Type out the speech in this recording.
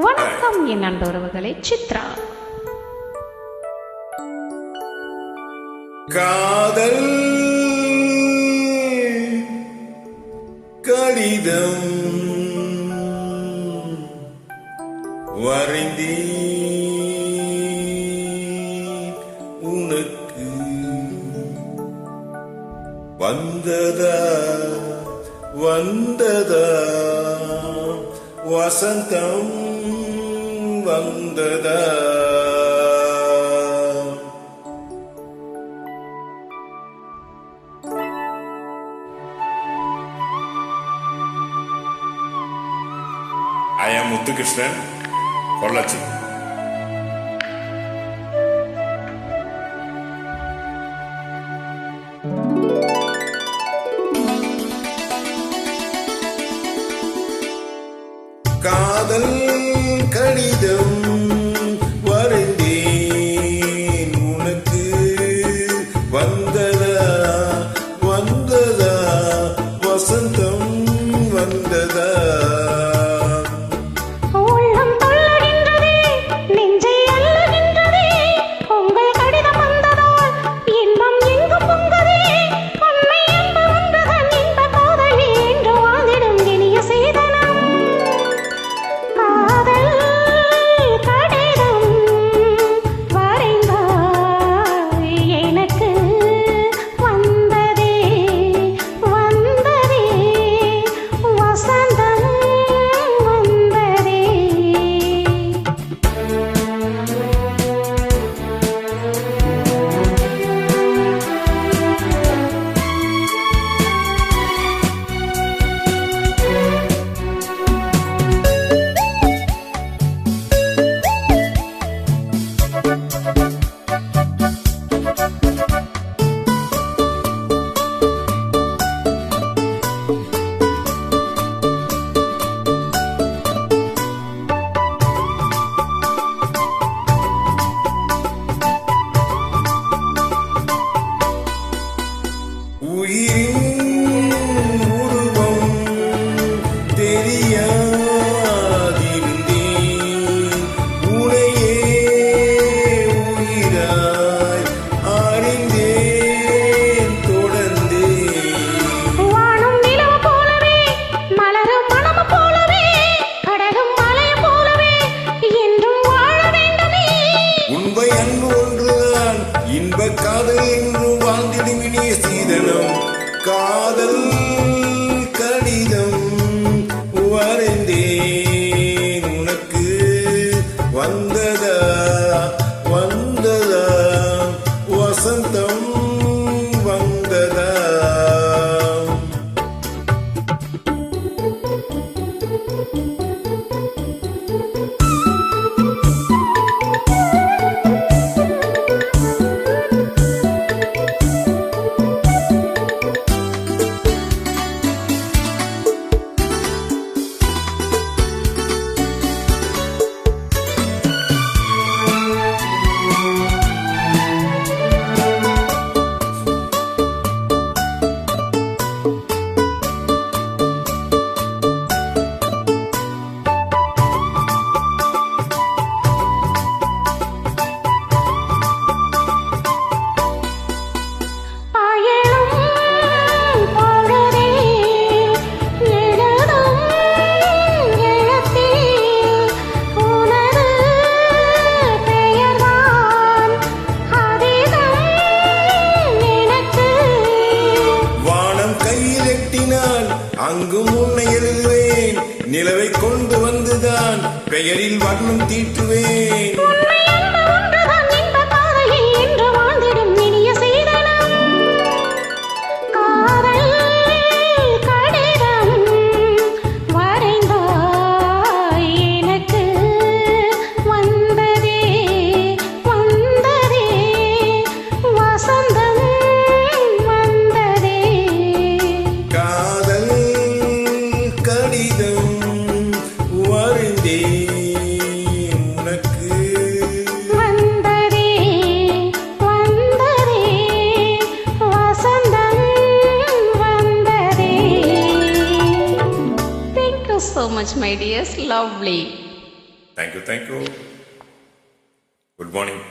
வணக்கம் என் நண்பர்களே, சித்ரா. காதல் கடிதம் வரைந்தே உனக்கு வந்ததா வந்ததா வசந்தம் வந்ததா. I am Muthukrishnan, Pollachi. காதல் கடிதம் வரைந்தேன் உனக்கு வந்ததா வந்ததா வசந்தம் வந்ததா. காதல் என்றும் வாழ்ந்திடும் இனிய சீதனம். காதல் கடிதம் வரைந்தேன் உனக்கு வந்ததா வந்ததா வசந்தம் வந்ததா. அங்கும் உன்னை எழுதுவேன், நிலவை கொண்டு வந்துதான் பெயரில் வர்ணம் தீட்டுவேன். So much, my dears. Lovely. Thank you good morning.